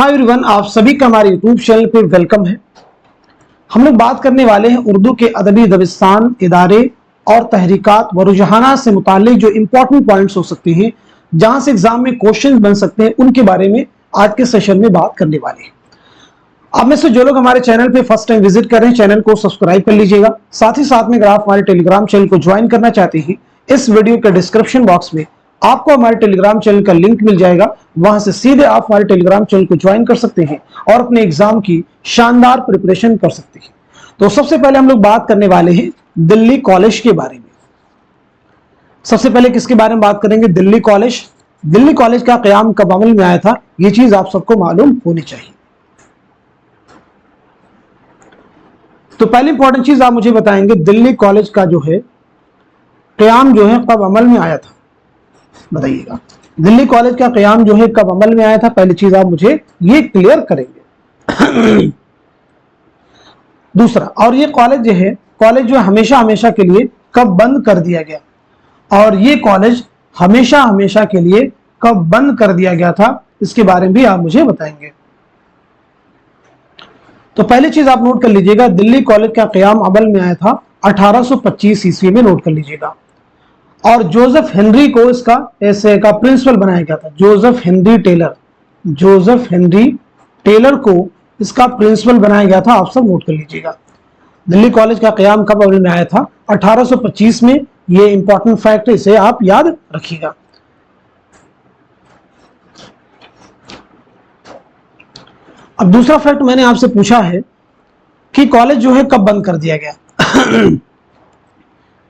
Hi everyone, आप सभी का हमारे यूट्यूब चैनल पे वेलकम है। हम लोग बात करने वाले हैं उर्दू के अदबी दबिस्तान, इदारे और तहरीकात व रुझानात से मुताल्लिक जो इंपॉर्टेंट पॉइंट्स हो सकते हैं, जहां से एग्जाम में क्वेश्चन बन सकते हैं, उनके बारे में आज के सेशन में बात करने वाले हैं। आप में से जो लोग हमारे चैनल पे फर्स्ट टाइम विजिट कर रहे हैं, चैनल को सब्सक्राइब कर लीजिएगा। साथ ही साथ में अगर आप हमारे टेलीग्राम चैनल को ज्वाइन करना चाहते हैं, इस वीडियो के डिस्क्रिप्शन बॉक्स में आपको हमारे टेलीग्राम चैनल का लिंक मिल जाएगा। वहां से सीधे आप हमारे टेलीग्राम चैनल को ज्वाइन कर सकते हैं और अपने एग्जाम की शानदार प्रिपरेशन कर सकते हैं। तो सबसे पहले हम लोग बात करने वाले हैं दिल्ली कॉलेज के बारे में। सबसे पहले किसके बारे में बात करेंगे? दिल्ली कॉलेज। दिल्ली कॉलेज का क़याम कब अमल में आया था, ये चीज आप सबको मालूम होनी चाहिए। तो पहली इंपॉर्टेंट चीज आप मुझे बताएंगे, दिल्ली कॉलेज का जो है क़याम जो है कब अमल में आया था, बताइएगा। दिल्ली कॉलेज का क़याम जो है कब अमल में आया था, पहली चीज आप मुझे ये क्लियर करेंगे। दूसरा, और ये कॉलेज जो हमेशा हमेशा के लिए कब बंद कर दिया गया, और ये कॉलेज हमेशा हमेशा के लिए कब बंद कर दिया गया था, इसके बारे में भी आप मुझे बताएंगे। तो पहली चीज आप नोट कर लीजिएगा, दिल्ली कॉलेज का क़याम अमल में आया था 1825 ईस्वी में, नोट कर लीजिएगा। और जोसेफ हेनरी को इसका ऐसे का प्रिंसिपल बनाया गया था। जोसेफ हेनरी टेलर को इसका प्रिंसिपल बनाया गया था। आप सब नोट कर लीजिएगा। दिल्ली कॉलेज का क़याम कब अमल में आया था? 1825 में। ये इंपॉर्टेंट फैक्ट है, इसे आप याद रखिएगा। अब दूसरा फैक्ट मैंने आपसे पूछा है कि कॉलेज जो है कब बंद कर दिया गया।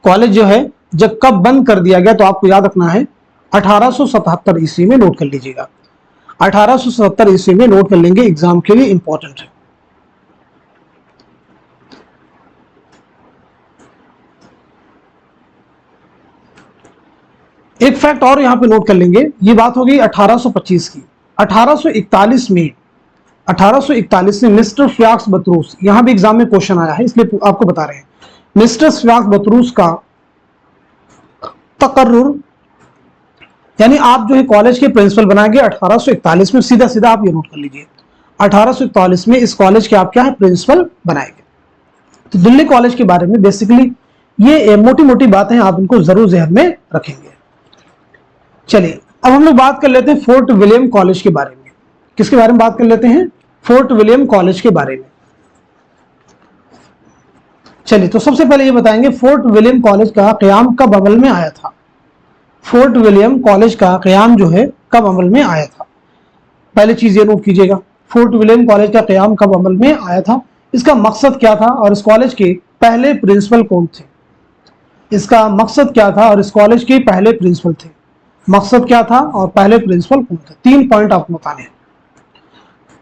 कॉलेज जो है जब कब बंद कर दिया गया, तो आपको याद रखना है 1877 ईस्वी में, नोट कर लीजिएगा। 1877 ईस्वी में नोट कर लेंगे, एग्जाम के लिए इंपॉर्टेंट है। एक फैक्ट और यहां पे नोट कर लेंगे, ये बात हो गई 1825 की। 1841 में मिस्टर फ़ियाक्स बतरूस, यहां भी एग्जाम में क्वेश्चन आया है, इसलिए आपको बता रहे हैं। मिस्टर फ़ियाक्स बतरूस का तकर्रुर, यानी आप जो है कॉलेज के प्रिंसिपल बनाए गए 1841 में। सीधा सीधा आप ये नोट कर लीजिए, 1841 में इस कॉलेज के आप क्या है, प्रिंसिपल बनाए गए। तो दिल्ली कॉलेज के बारे में बेसिकली ये मोटी मोटी बातें आप इनको जरूर ज़हन में रखेंगे। चलिए अब हम लोग बात कर लेते हैं फोर्ट विलियम कॉलेज के बारे में। किसके बारे में बात कर लेते हैं? फोर्ट विलियम कॉलेज के बारे में। चलिए, तो सबसे पहले ये बताएंगे फोर्ट विलियम कॉलेज का क़याम कब अमल में आया था। फोर्ट विलियम कॉलेज का क़याम जो है कब अमल में आया था, पहले चीज ये नोट कीजिएगा। फोर्ट विलियम कॉलेज का क़याम कब अमल में आया था, इसका मकसद क्या था, और इस कॉलेज के पहले प्रिंसिपल कौन थे। इसका मकसद क्या था और इस कॉलेज के पहले प्रिंसिपल थे। मकसद क्या था और पहले प्रिंसिपल कौन थे, 3 पॉइंट आपको बताने हैं।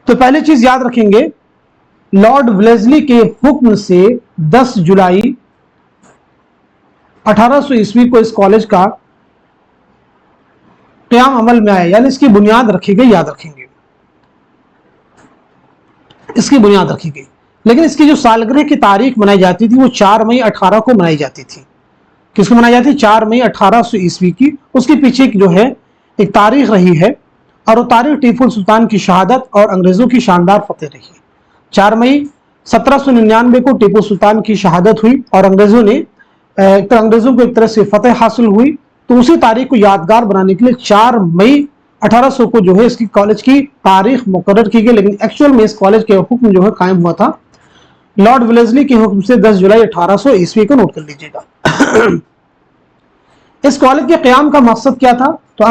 तो पहली चीज याद रखेंगे, लॉर्ड वेलेस्ली के हुक्म से 10 जुलाई 1800 ईस्वी को इस कॉलेज का क़याम अमल में आया, यानी इसकी बुनियाद रखी गई। याद रखेंगे, इसकी बुनियाद रखी गई। लेकिन इसकी जो सालगिरह की तारीख मनाई जाती थी वो 4 मई 18 को मनाई जाती थी। किसको मनाई जाती थी? 4 मई 1800 ईस्वी की। उसके पीछे जो है एक तारीख रही है, और वो तारीख टीपू सुल्तान की शहादत और अंग्रेजों की शानदार फतेह रही। 4 मई 1799 को टीपू सुल्तान की शहादत हुई और अंग्रेजों को एक तरह से फतेह हासिल हुई। तो उसी तारीख को यादगार बनाने के लिए 4 मई 1800 को जो है इसकी कॉलेज की तारीख मुकर्रर की गई। लेकिन एक्चुअल में इस कॉलेज के हुक्म जो है कायम हुआ था लॉर्ड वेलेस्ली के हुक्म से 10 जुलाई 1800 ईस्वी को, नोट कर लीजिएगा। इस कॉलेज के क़याम का मकसद क्या था? तो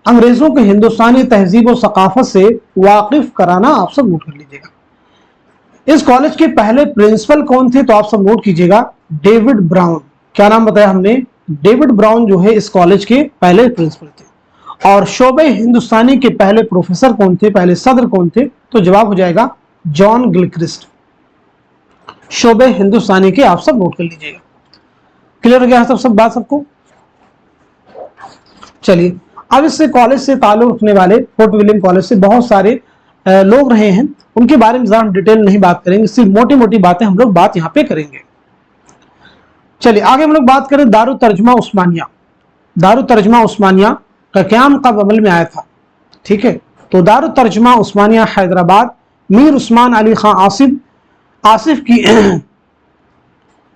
अंग्रेजों को हिंदुस्तानी तहजीब और सकाफत से वाकिफ कराना। आप सब नोट कर लीजिएगा। इस कॉलेज के पहले प्रिंसिपल कौन थे? तो आप सब नोट कीजिएगा, डेविड ब्राउन। क्या नाम बताया हमने? डेविड ब्राउन जो है इस कॉलेज के पहले प्रिंसिपल थे। और शोबे हिंदुस्तानी के पहले प्रोफेसर कौन थे, पहले सदर कौन थे? तो जवाब हो जाएगा जॉन गिलक्रिस्ट। शोबे हिंदुस्तानी के आप सब नोट कर लीजिएगा। क्लियर हो गया सब बात सबको? चलिए, अब इससे कॉलेज से ताल्लुक रखने वाले फोर्ट विलियम कॉलेज से बहुत सारे लोग रहे हैं, उनके बारे में ज्यादा डिटेल नहीं बात करेंगे, सिर्फ मोटी मोटी बातें हम लोग बात यहाँ पे करेंगे। चलिए आगे हम लोग बात करें दारुल तर्जुमा उस्मानिया। दारुल तर्जुमा उस्मानिया का क़याम कब अमल में आया था? ठीक है, तो दारुल तर्जुमा उस्मानिया हैदराबाद मीर उस्मान अली खान आसिफ की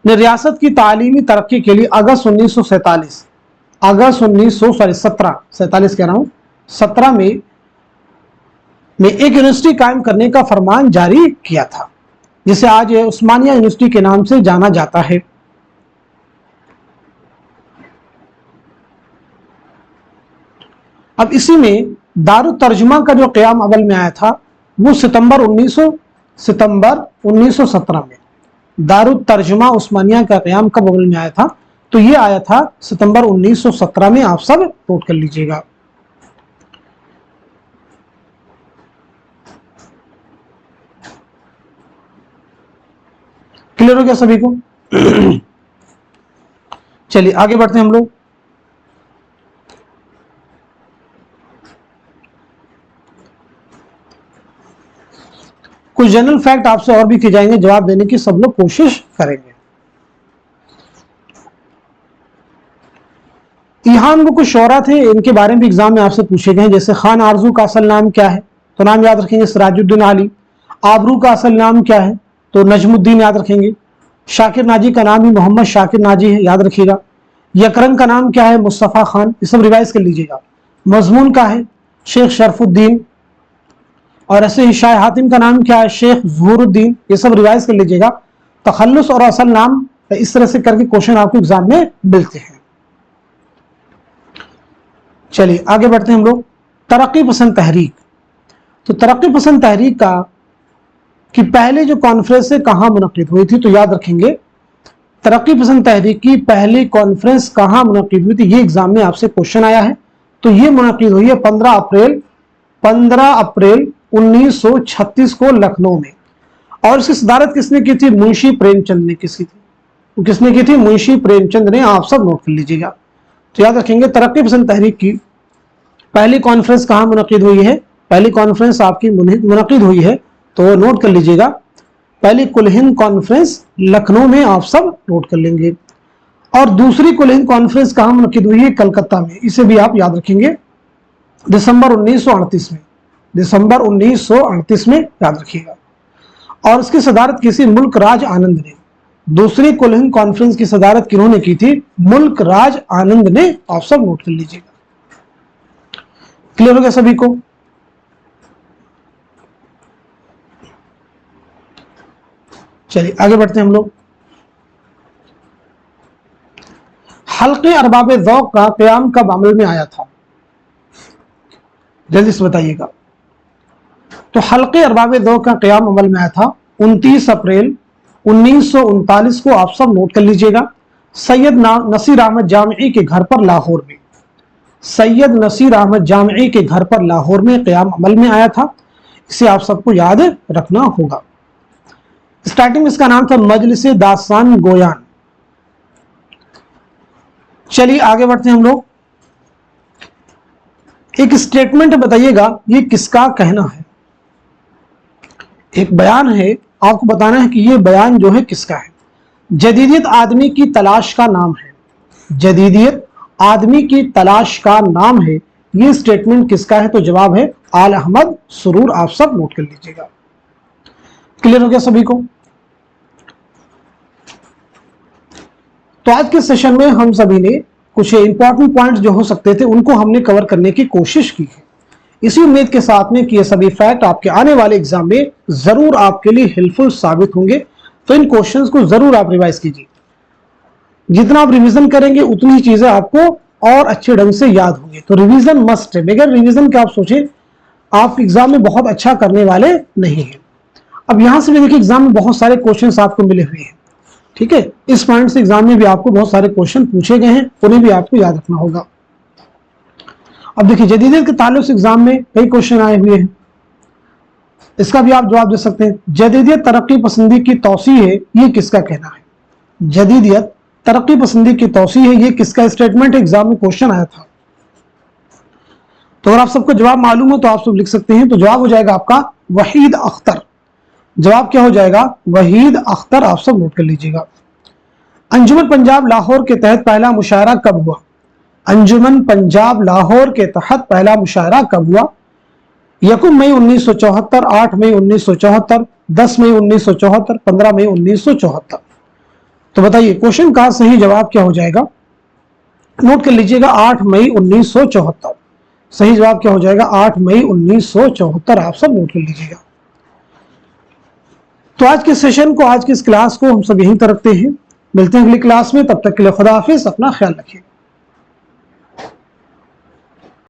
ने रियासत की तालीमी तरक्की के लिए अगस्त 17 में एक यूनिवर्सिटी कायम करने का फरमान जारी किया था, जिसे आज उस्मानिया यूनिवर्सिटी के नाम से जाना जाता है। अब इसी में दारुल तर्जुमा का जो क़याम अमल में आया था वो सितंबर 1917 में। दारुल तर्जुमा उस्मानिया का क़याम कब अमल में आया था? तो ये आया था सितंबर 1917 में। आप सब नोट कर लीजिएगा। क्लियर हो गया सभी को? चलिए आगे बढ़ते हैं हम लोग। कुछ जनरल फैक्ट आपसे और भी किए जाएंगे, जवाब देने की सब लोग कोशिश करेंगे। यहां हमको कुछ शोरा थे, इनके बारे में भी एग्जाम में आपसे पूछे गए, जैसे खान आरजू का असल नाम क्या है? तो नाम याद रखेंगे सिराजुद्दीन आली। आबरू का असल नाम क्या है? तो नजमुद्दीन याद रखेंगे। शाकिर नाजी का नाम ही मोहम्मद शाकिर नाजी है, याद रखिएगा। यकरंग का नाम क्या है? मुस्तफ़ा खान। ये सब रिवाइज कर लीजिएगा। मजमून का है शेख शरफुद्दीन, और ऐसे ही शाह हातिम का नाम क्या है? शेख ज़ुहरुद्दीन। ये सब रिवाइज कर लीजिएगा। तखल्लुस और असल नाम, इस तरह से करके क्वेश्चन आपको एग्जाम में मिलते हैं। चलिए आगे बढ़ते हैं हम लोग। तरक्की पसंद तहरीक। तो तरक्की पसंद तहरीक का कि पहले जो कॉन्फ्रेंस से कहाँ मुनक़िद हुई थी, तो याद रखेंगे तरक्की पसंद तहरीक की पहली कॉन्फ्रेंस कहाँ मुनक़िद हुई थी, ये एग्जाम में आपसे क्वेश्चन आया है। तो ये मुनक़िद हुई है 15 अप्रैल 1936 को लखनऊ में। और इसकी सदारत किसने की थी? मुंशी प्रेमचंद ने किसी थी। किसने की थी? मुंशी प्रेमचंद ने। आप सब नोट कर लीजिएगा। तो याद रखेंगे तरक्की पसंद तहरीक की पहली कॉन्फ्रेंस कहाँ मुनक़िद हुई है? पहली कॉन्फ्रेंस आपकी मुनक़िद हुई है, तो नोट कर लीजिएगा, पहली कुल हिंद कॉन्फ्रेंस लखनऊ में। आप सब नोट कर लेंगे। और दूसरी कुल हिंद कॉन्फ्रेंस कहाँ मुनक़िद हुई है? कलकत्ता में। इसे भी आप याद रखेंगे, दिसंबर 1938 में। दिसंबर 1938 में याद रखिएगा। और इसकी सदारत किसी मुल्क राज आनंद ने। दूसरी कुल हिंद कॉन्फ्रेंस की सदारत किन्होंने की थी? मुल्क राज आनंद ने। आप सब नोट कर लीजिएगा। क्लियर हो गया सभी को? चलिए आगे बढ़ते हैं हम लोग। हल्के अरबाब ज़ौक़ का क़याम कब अमल में आया था? जल्दी से बताइएगा। तो हल्के अरबाब ज़ौक़ का क़याम अमल में आया था 29 अप्रैल 1939 को। आप सब नोट कर लीजिएगा। सैयद नसीर अहमद जामिई के घर पर लाहौर में। सैयद नसीर अहमद जामिई के घर पर लाहौर में क़याम अमल में आया था। इसे आप सबको याद रखना होगा। स्टार्टिंग में इसका नाम था मजलिस दास्तान गोयान। चलिए आगे बढ़ते हैं हम लोग। एक स्टेटमेंट बताइएगा, ये किसका कहना है? एक बयान है, आपको बताना है कि ये बयान जो है किसका है। जदीदियत आदमी की तलाश का नाम है। जदीदियत आदमी की तलाश का नाम है। ये स्टेटमेंट किसका है? तो जवाब है आल अहमद सुरूर। आप सब नोट कर लीजिएगा। क्लियर हो गया सभी को? तो आज के सेशन में हम सभी ने कुछ इंपॉर्टेंट पॉइंट्स जो हो सकते थे उनको हमने कवर करने की कोशिश की है, इसी उम्मीद के साथ में कि ये सभी फैक्ट आपके आने वाले एग्जाम में जरूर आपके लिए हेल्पफुल साबित होंगे। तो इन क्वेश्चंस को जरूर आप रिवाइज कीजिए। जितना आप रिवीजन करेंगे उतनी ही चीजें आपको और अच्छे ढंग से याद होंगी। तो रिवीजन मस्ट है। बगैर रिवीजन के आप सोचें आप एग्जाम में बहुत अच्छा करने वाले नहीं हैं। अब यहां से भी देखिए एग्जाम में बहुत सारे क्वेश्चन आपको मिले हुए हैं। ठीक है, इस पॉइंट से एग्जाम में भी आपको बहुत सारे क्वेश्चन पूछे गए हैं, उन्हें भी आपको याद रखना होगा। अब देखिए जदीदियत के ताल्लुक से एग्जाम में कई क्वेश्चन आए हुए हैं, इसका भी आप जवाब दे सकते हैं। जदीदियत तरक्की पसंदी की तौसी है, ये किसका कहना है? जदीदियत तरक्की पसंदी की तौसी है, ये किसका स्टेटमेंट एग्जाम में क्वेश्चन आया था। तो अगर आप सबको जवाब मालूम हो तो आप सब लिख सकते हैं। तो जवाब हो जाएगा आपका वहीद अख्तर। जवाब क्या हो जाएगा? वहीद अख्तर। आप सब नोट कर लीजिएगा। अंजुमन पंजाब लाहौर के तहत पहला मुशायरा कब हुआ? अंजुमन पंजाब लाहौर के तहत पहला मुशायरा कब हुआ? यकुम मई 1974, 8 मई 1974, 10 मई 1974, 15 मई 1974। तो बताइए क्वेश्चन का सही जवाब क्या हो जाएगा? नोट कर लीजिएगा 8 मई 1974। सही जवाब क्या हो जाएगा? 8 मई 1974 आप सब नोट कर लीजिएगा। तो आज के सेशन को, आज की इस क्लास को हम सब यहीं पर रखते हैं। मिलते हैं अगली क्लास में, तब तक के लिए खुदा हाफिज, अपना ख्याल रखिए।